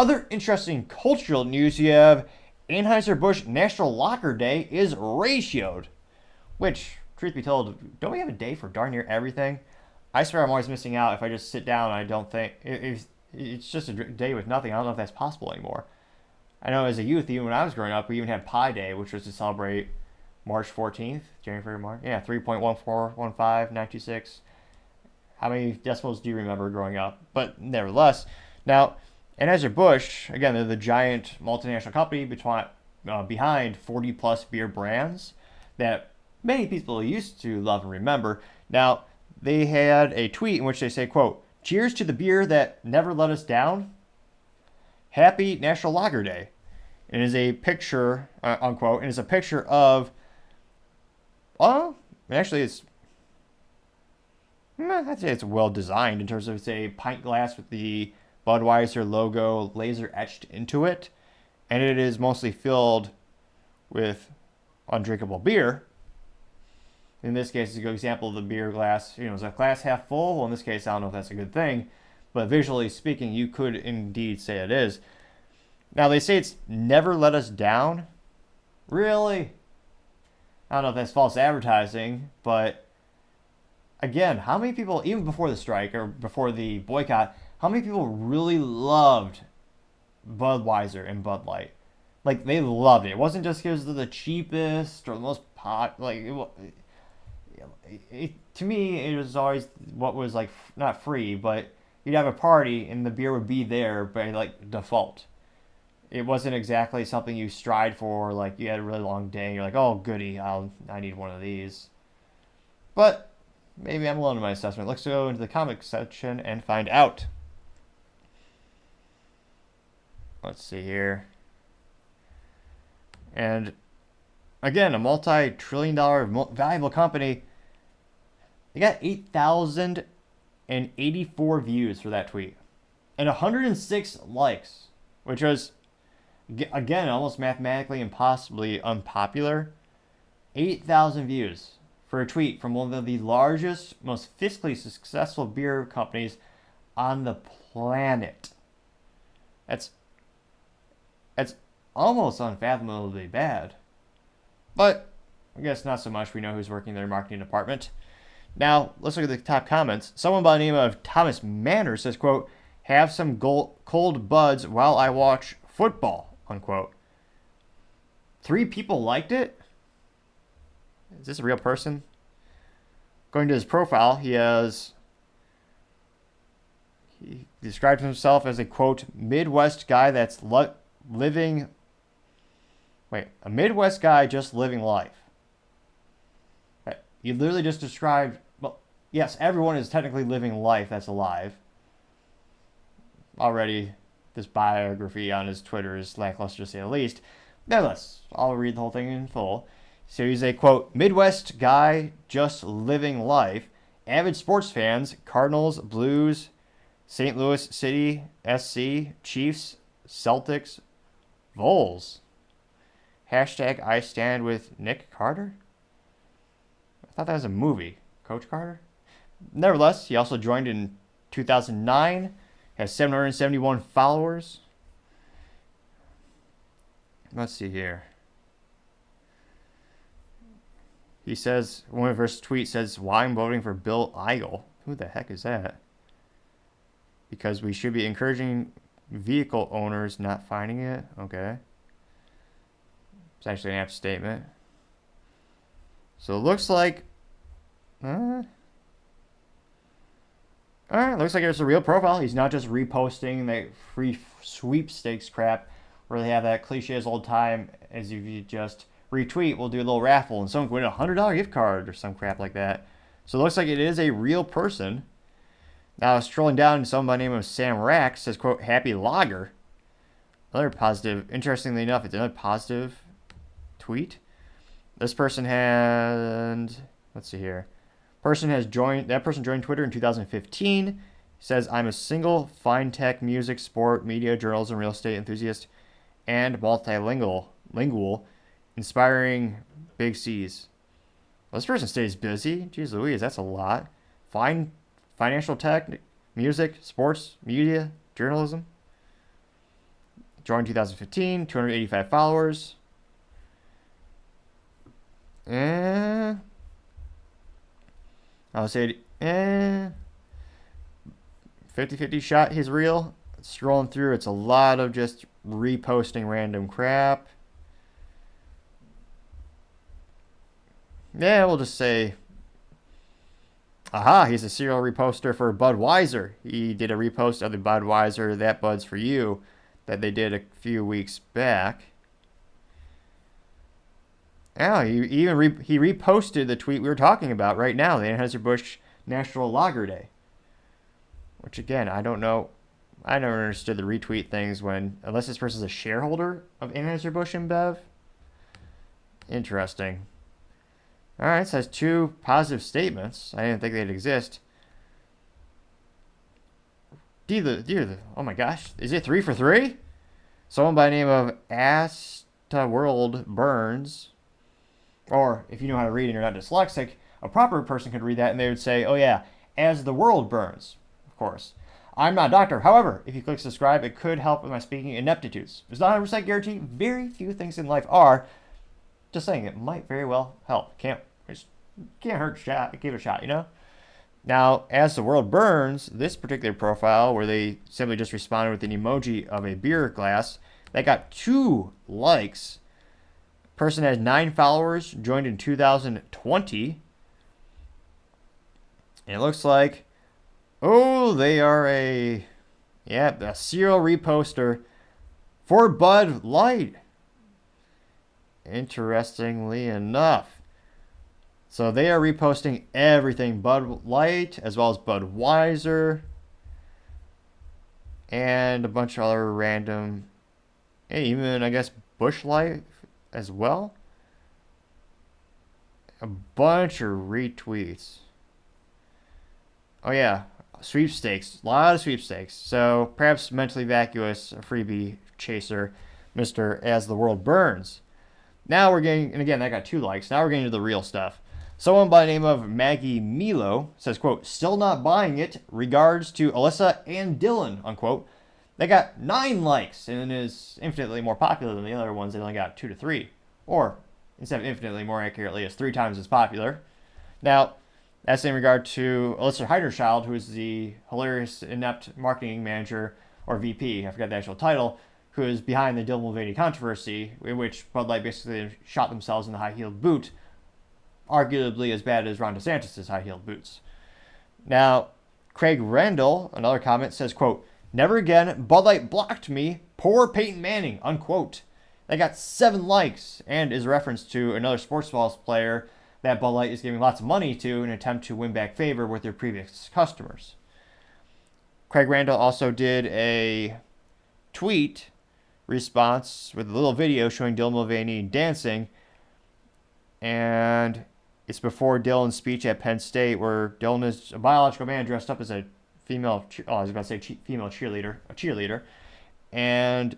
Other interesting cultural news, you have Anheuser Busch National Lager Day is ratioed. Which, truth be told, don't we have a day for darn near everything? I swear I'm always missing out if I just sit down and I don't think. If it's just a day with nothing, I don't know if that's possible anymore. I know as a youth, even when I was growing up, we even had Pi Day, which was to celebrate March 14th, January, March. Yeah, 3.1415926. How many decimals do you remember growing up? But nevertheless, now, Anheuser-Busch, again, they're the giant multinational company behind 40 plus beer brands that many people used to love and remember. Now, they had a tweet in which they say, quote, "Cheers to the beer that never let us down. Happy National Lager Day." And it is a picture, unquote, and it's a picture of, actually I'd say it's well designed in terms of it's a pint glass with the Budweiser logo laser etched into it. And it is mostly filled with undrinkable beer. In this case, it's a good example of the beer glass. Is a glass half full? Well, in this case, I don't know if that's a good thing. But visually speaking, you could indeed say it is. Now, they say it's never let us down. Really? I don't know if that's false advertising, but again, how many people, even before the strike or before the boycott, how many people really loved Budweiser and Bud Light? Like, they loved it. It wasn't just because they're the cheapest or the most to me, it was always what was like not free, but you'd have a party and the beer would be there by like default. It wasn't exactly something you stride for. Like you had a really long day and you're like, oh goody, I need one of these. But maybe I'm alone in my assessment. Let's go into the comic section and find out. Let's see here. And again, a multi-trillion-dollar valuable company. They got 8,084 views for that tweet. And 106 likes, which was, again, almost mathematically impossibly unpopular. 8,000 views for a tweet from one of the largest, most fiscally successful beer companies on the planet. That's almost unfathomably bad. But I guess not so much. We know who's working in their marketing department. Now, let's look at the top comments. Someone by the name of Thomas Manor says, quote, "Have some cold buds while I watch football," unquote. 3 people liked it? Is this a real person? Going to his profile, he described himself as a, quote, Midwest guy that's living... Wait, a Midwest guy just living life. You literally just described... Well, yes, everyone is technically living life that's alive. Already, this biography on his Twitter is lackluster to say the least. Nevertheless, I'll read the whole thing in full. So he's a, quote, Midwest guy just living life. Avid sports fans, Cardinals, Blues, St. Louis City, SC, Chiefs, Celtics, Vols. Hashtag I stand with Nick Carter? I thought that was a movie. Coach Carter? Nevertheless, he also joined in 2009, has 771 followers. Let's see here. He says, one of his tweets says, "Why I'm voting for Bill Eigel." Who the heck is that? Because we should be encouraging vehicle owners, not finding it. Okay. It's actually an apt statement. So it looks like... Alright, looks like it's a real profile. He's not just reposting that free sweepstakes crap where they have that cliche as old time, as if you just retweet, we'll do a little raffle and someone can win a $100 gift card or some crap like that. So it looks like it is a real person. Now, scrolling down, someone by the name of Sam Rack says, quote, "Happy Lager." Another positive, interestingly enough, it's another positive tweet. This person had, let's see here. That person joined Twitter in 2015. Says, "I'm a single, fine tech, music, sport, media, journalism, real estate enthusiast, and multilingual, inspiring big C's." Well, this person stays busy. Jeez Louise, that's a lot. Financial tech, music, sports, media, journalism. Joined 2015, 285 followers. I'll say 50-50 shot his reel. Scrolling through, it's a lot of just reposting random crap. Yeah, we'll just say, aha, he's a serial reposter for Budweiser. He did a repost of the Budweiser That Bud's For You that they did a few weeks back. Oh, he reposted the tweet we were talking about right now, the Anheuser Busch National Lager Day. Which, again, I don't know. I never understood the retweet things unless this person's a shareholder of Anheuser Busch InBev. Interesting. All right, so it has 2 positive statements. I didn't think they'd exist. Oh my gosh, is it 3 for 3? Someone by the name of Asta World Burns, or if you know how to read and you're not dyslexic, a proper person could read that and they would say, oh yeah, as the world burns, of course. I'm not a doctor. However, if you click subscribe, it could help with my speaking ineptitudes. It's not 100% guaranteed. Very few things in life are. Just saying, it might very well help. Can't hurt. Give it a shot, you know? Now, as the world burns, this particular profile, where they simply just responded with an emoji of a beer glass, that got 2 likes. Person has 9 followers, joined in 2020. And it looks like, oh, they are a serial reposter for Bud Light. Interestingly enough. So they are reposting everything Bud Light as well as Budweiser and a bunch of other random, even I guess Busch Light as well. A bunch of retweets. Oh yeah, sweepstakes, a lot of sweepstakes. So perhaps mentally vacuous, a freebie chaser, Mr. As the World Burns. Now we're getting, and again, that got 2 likes. Now we're getting to the real stuff. Someone by the name of Maggie Milo says, quote, still not buying it. Regards to Alyssa and Dylan, unquote. They got 9 likes and is infinitely more popular than the other ones. They only got 2 to 3. Or, instead of infinitely more accurately, is 3 times as popular. Now, that's in regard to Alyssa Heiderchild, who is the hilarious, inept marketing manager, or VP, I forgot the actual title, who is behind the Dylan Mulvaney controversy, in which Bud Light basically shot themselves in the high-heeled boot, arguably as bad as Ron DeSantis' high-heeled boots. Now, Craig Randall, another comment, says, quote, never again, Bud Light blocked me, poor Peyton Manning, unquote. They got 7 likes, and is a reference to another sports balls player that Bud Light is giving lots of money to in an attempt to win back favor with their previous customers. Craig Randall also did a tweet response with a little video showing Dylan Mulvaney dancing, and it's before Dylan's speech at Penn State, where Dylan is a biological man dressed up as a female, female cheerleader, and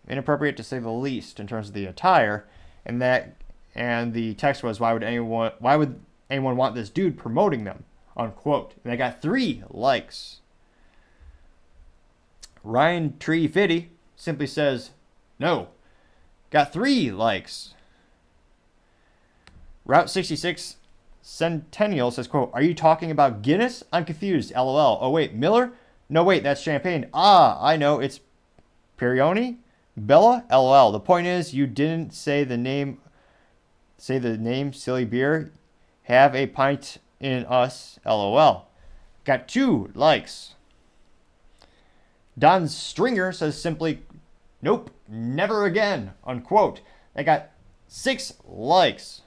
inappropriate to say the least in terms of the attire, and the text was, why would anyone want this dude promoting them, unquote. And they got 3 likes. Ryan Tree Fitty simply says, no. Got 3 likes. Route 66 Centennial says, quote, are you talking about Guinness? I'm confused, LOL. Oh, wait, Miller? No, wait, that's champagne. Ah, I know, it's Perrioni? Bella? LOL. The point is, you didn't say the name, silly beer. Have a pint in us, LOL. Got 2 likes. Don Stringer says simply, nope, never again, unquote. They got 6 likes.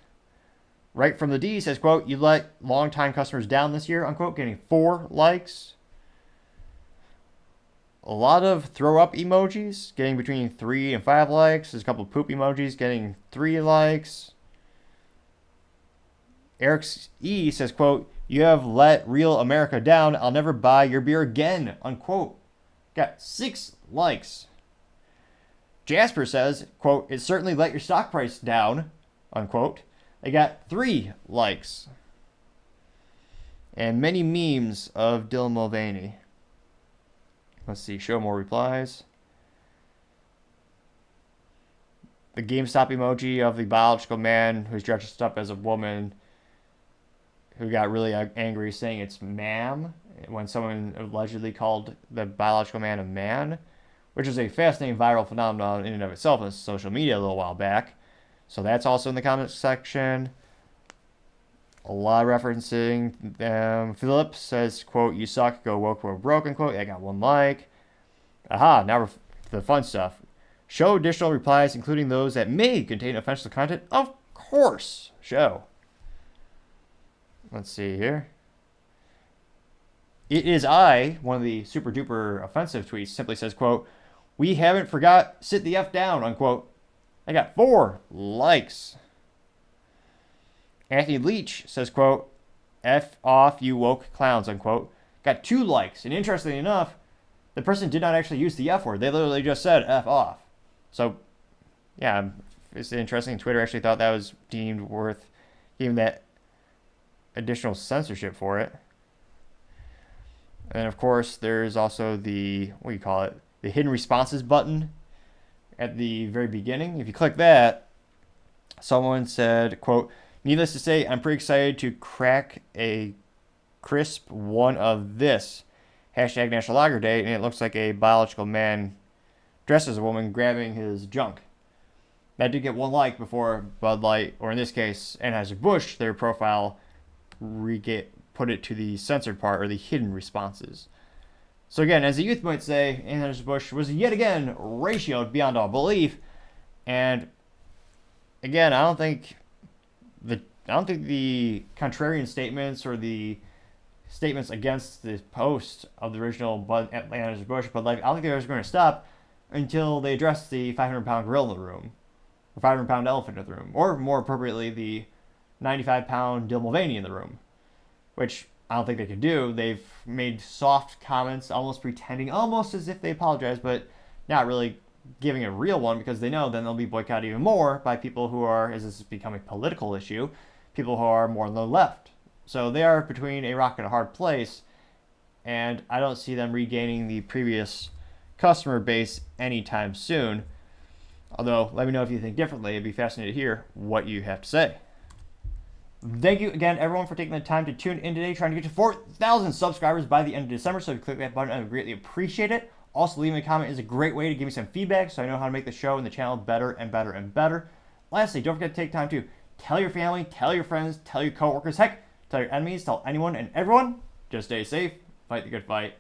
Right from the D says, quote, you let longtime customers down this year, unquote, getting 4 likes. A lot of throw up emojis, getting between 3 and 5 likes. There's a couple of poop emojis getting 3 likes. Eric E says, quote, you have let real America down. I'll never buy your beer again, unquote. Got 6 likes. Jasper says, quote, it certainly let your stock price down, unquote. They got 3 likes. And many memes of Dylan Mulvaney. Let's see, show more replies. The GameStop emoji of the biological man who's dressed up as a woman who got really angry saying it's ma'am when someone allegedly called the biological man a man, which is a fascinating viral phenomenon in and of itself on social media a little while back. So that's also in the comments section. A lot of referencing them. Philip says, quote, you suck, go woke or broke, unquote. I got 1 like. Aha, now we're to the fun stuff. Show additional replies, including those that may contain offensive content. Of course, show. Let's see here. It is I, one of the super duper offensive tweets, simply says, quote, we haven't forgot, sit the F down, unquote. I got 4 likes. Anthony Leach says, quote, F off, you woke clowns, unquote. Got 2 likes. And interestingly enough, the person did not actually use the F word. They literally just said F off. So, yeah, it's interesting. Twitter actually thought that was deemed worth giving that additional censorship for it. And of course, there's also the, what do you call it? The hidden responses button at the very beginning. If you click that, someone said, quote, needless to say, I'm pretty excited to crack a crisp one of this. Hashtag National Lager Day, and it looks like a biological man dressed as a woman grabbing his junk. That did get 1 like before Bud Light, or in this case, Anheuser Busch, their profile put it to the censored part, or the hidden responses. So again, as the youth might say, Anheuser Busch was yet again ratioed beyond all belief. And again, I don't think the contrarian statements or the statements against the post of the original Anheuser Busch, but like I don't think they were going to stop until they address the 500-pound gorilla in the room, or 500-pound elephant in the room, or more appropriately, the 95-pound Dill Mulvaney in the room, which I don't think they could do. They've made soft comments, almost pretending, almost as if they apologize, but not really giving a real one, because they know then they'll be boycotted even more by people who are, as this has become a political issue, people who are more on the left. So they are between a rock and a hard place, and I don't see them regaining the previous customer base anytime soon. Although, let me know if you think differently. It'd be fascinating to hear what you have to say. Thank you again, everyone, for taking the time to tune in today, trying to get to 4,000 subscribers by the end of December. So if you click that button, I would greatly appreciate it. Also, leaving a comment is a great way to give me some feedback so I know how to make the show and the channel better and better and better. Lastly, don't forget to take time to tell your family, tell your friends, tell your coworkers, heck, tell your enemies, tell anyone and everyone. Just stay safe, fight the good fight.